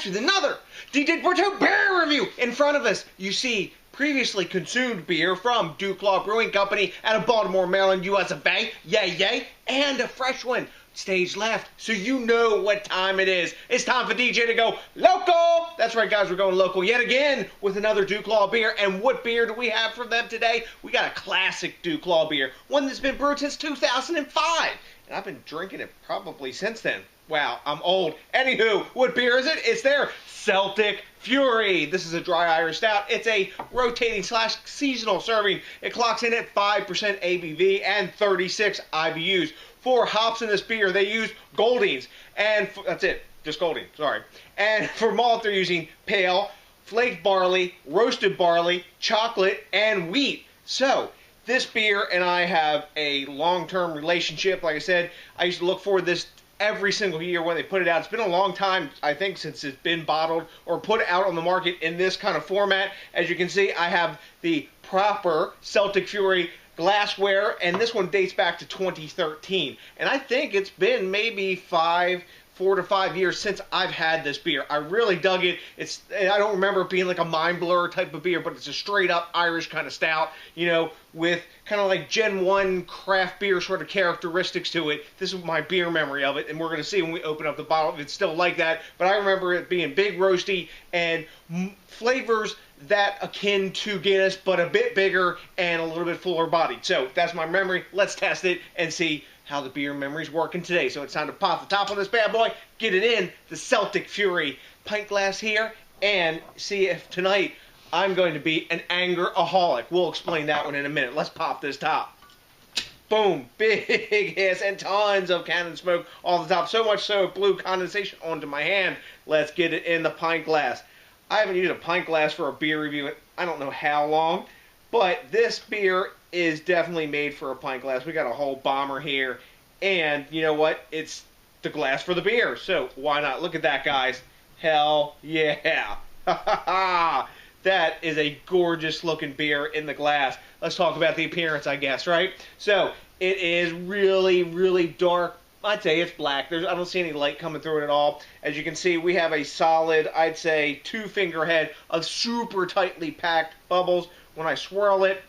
back with another DJs BrewTube beer review. In front of us, you see previously consumed beer from DuClaw Brewing Company out of Baltimore, Maryland, US of A. Yay, yay. And a fresh one. Stage left, so you know what time it is. It's time for DJ to go local. That's right, guys, we're going local yet again with another DuClaw beer. And what beer do we have for them today? We got a classic DuClaw beer, one that's been brewed since 2005. And I've been drinking it probably since then. Wow, I'm old. Anywho, what beer is it? It's their Celtic Fury. This is a dry Irish Stout. It's a rotating / seasonal serving. It clocks in at 5% ABV and 36 IBUs. 4 hops in this beer. They use Goldings. And that's it. Just Golding. Sorry. And for malt, they're using pale, flaked barley, roasted barley, chocolate, and wheat. So, this beer and I have a long-term relationship. Like I said, I used to look forward to this every single year when they put it out. It's been a long time, I think, since it's been bottled or put out on the market in this kind of format. As you can see, I have the proper Celtic Fury glassware, and this one dates back to 2013. And I think it's been maybe 4 to 5 years since I've had this beer. I really dug it. I don't remember it being like a mind blur type of beer, but it's a straight up Irish kind of stout, you know, with kind of like Gen 1 craft beer sort of characteristics to it. This is my beer memory of it, and we're going to see when we open up the bottle if it's still like that. But I remember it being big, roasty, and flavors that akin to Guinness, but a bit bigger and a little bit fuller bodied. So that's my memory. Let's test it and see how the beer memory's working today. So it's time to pop the top on this bad boy, get it in the Celtic Fury pint glass here, and see if tonight I'm going to be an anger-aholic. We'll explain that one in a minute. Let's pop this top. Boom, big hiss and tons of cannon smoke off the top. So much so it blew condensation onto my hand. Let's get it in the pint glass. I haven't used a pint glass for a beer review in I don't know how long, but this beer is definitely made for a pint glass. We got a whole bomber here, and you know what? It's the glass for the beer, so why not? Look at that, guys. Hell yeah. That is a gorgeous looking beer in the glass. Let's talk about the appearance, I guess, right? So it is really, really dark. I'd say it's black. I don't see any light coming through it at all. As you can see, we have a solid, I'd say, 2-finger head of super tightly packed bubbles. When I swirl it,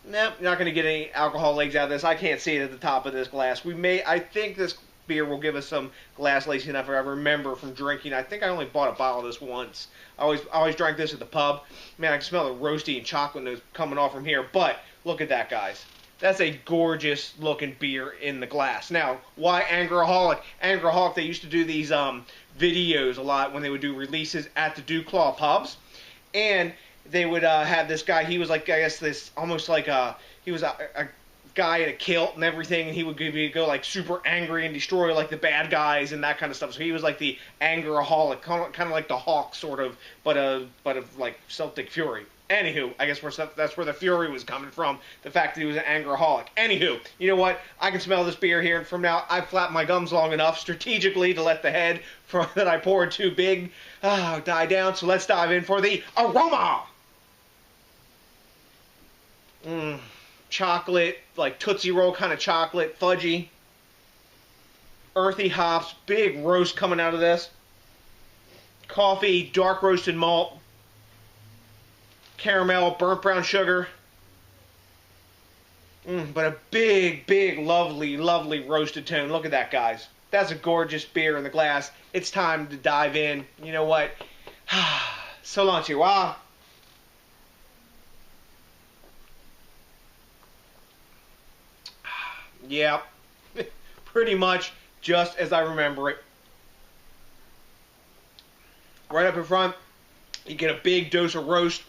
nope, you're not going to get any alcohol legs out of this. I can't see it at the top of this glass. I think this beer will give us some glass lacing if I remember from drinking. I think I only bought a bottle of this once. I always drank this at the pub. Man, I can smell the roasty and chocolate notes coming off from here. But look at that, guys. That's a gorgeous looking beer in the glass. Now, why Anger-aholic? Anger-aholic, they used to do these videos a lot when they would do releases at the DuClaw pubs. And they would have this guy, he was like, I guess this, almost like he was a guy in a kilt and everything, and he would go like super angry and destroy like the bad guys and that kind of stuff. So he was like the Anger-aholic, kind of like the Hawk sort of, but of like Celtic Fury. Anywho, I guess that's where the Fury was coming from, the fact that he was an Anger-aholic. Anywho, you know what? I can smell this beer here, and from now, I've flapped my gums long enough strategically to let the head that I poured too big die down. So let's dive in for the aroma. Chocolate, like Tootsie Roll kind of chocolate, fudgy, earthy hops, big roast coming out of this. Coffee, dark roasted malt, caramel, burnt brown sugar. But a big, big, lovely, lovely roasted tone. Look at that, guys. That's a gorgeous beer in the glass. It's time to dive in. You know what? So long, Chihuahua. Yeah, pretty much just as I remember it. Right up in front, you get a big dose of roast.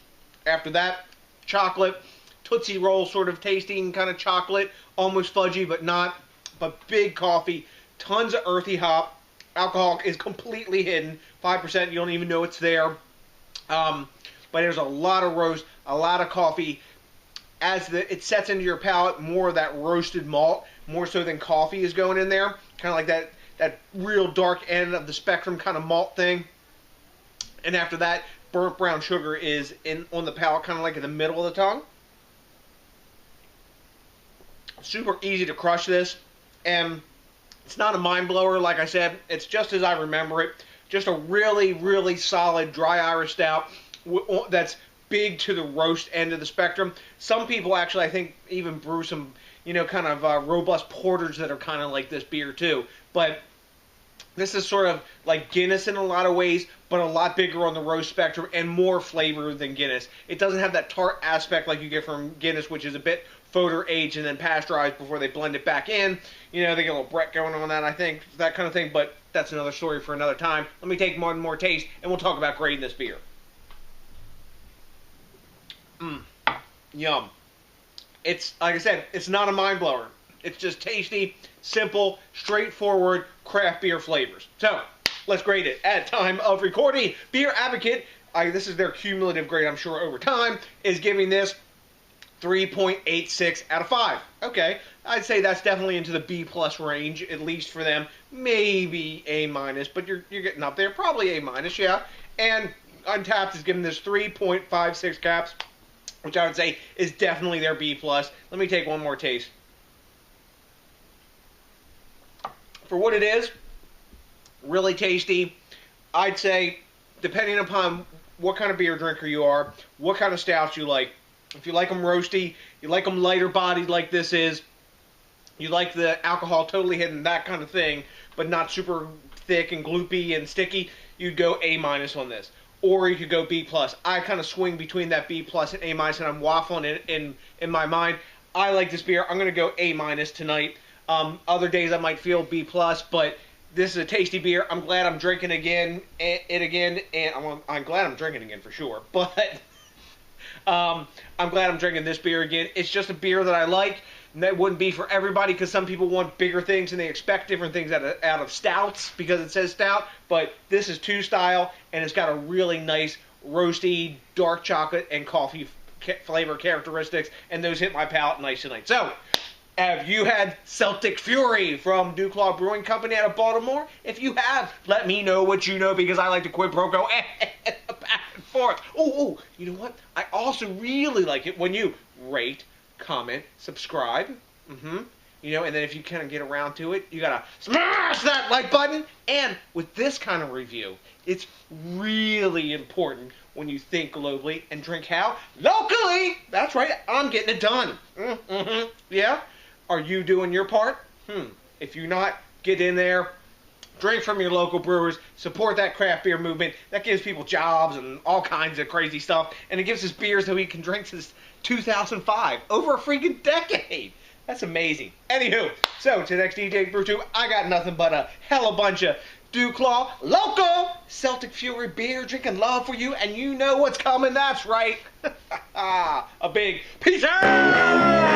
After that, chocolate, Tootsie Roll sort of tasting kind of chocolate, almost fudgy but not, but big coffee, tons of earthy hop. Alcohol is completely hidden, 5%, you don't even know it's there. But there's a lot of roast, a lot of coffee. As it sets into your palate, more of that roasted malt, more so than coffee is going in there. Kind of like that real dark end of the spectrum kind of malt thing. And after that, burnt brown sugar is on the palate, kind of like in the middle of the tongue. Super easy to crush this. And it's not a mind blower, like I said. It's just as I remember it. Just a really, really solid dry Irish stout that's big to the roast end of the spectrum. Some people actually, I think, even brew some, you know, kind of robust porters that are kind of like this beer too. But this is sort of like Guinness in a lot of ways, but a lot bigger on the roast spectrum and more flavor than Guinness. It doesn't have that tart aspect like you get from Guinness, which is a bit fodder aged and then pasteurized before they blend it back in. You know, they get a little Brett going on that, I think, that kind of thing, but that's another story for another time. Let me take one more taste, and we'll talk about grading this beer. Yum. It's, like I said, it's not a mind blower. It's just tasty, simple, straightforward craft beer flavors. So, let's grade it. At time of recording, Beer Advocate, this is their cumulative grade, I'm sure, over time, is giving this 3.86 out of 5. Okay, I'd say that's definitely into the B+ range, at least for them. Maybe A-, but you're getting up there. Probably A-, yeah. And Untapped is giving this 3.56 caps, which I would say is definitely their B+. Let me take one more taste. For what it is, really tasty. I'd say, depending upon what kind of beer drinker you are, what kind of stouts you like. If you like them roasty, you like them lighter bodied like this is, you like the alcohol totally hidden, that kind of thing, but not super thick and gloopy and sticky, you'd go A- on this. Or you could go B+. I kind of swing between that B+ and A-, and I'm waffling in my mind. I like this beer. I'm going to go A- tonight. Other days I might feel B+, but this is a tasty beer. I'm glad I'm drinking it again, and I'm glad I'm drinking again for sure, but I'm glad I'm drinking this beer again. It's just a beer that I like. And that wouldn't be for everybody because some people want bigger things and they expect different things out of stouts because it says stout. But this is 2 style and it's got a really nice roasty, dark chocolate and coffee flavor characteristics, and those hit my palate nice tonight. So, have you had Celtic Fury from DuClaw Brewing Company out of Baltimore? If you have, let me know what you know because I like to quid pro quo back and forth. Oh, you know what? I also really like it when you rate, comment, subscribe. You know, and then if you kind of get around to it, you gotta smash that like button. And with this kind of review, it's really important when you think globally and drink how? Locally! That's right, I'm getting it done. Yeah? Are you doing your part? If you're not, get in there. Drink from your local brewers. Support that craft beer movement. That gives people jobs and all kinds of crazy stuff. And it gives us beers that we can drink since 2005. Over a freaking decade. That's amazing. Anywho, so to the next DJs BrewTube, I got nothing but a hella bunch of DuClaw local Celtic Fury beer drinking love for you, and you know what's coming. That's right. A big peace out!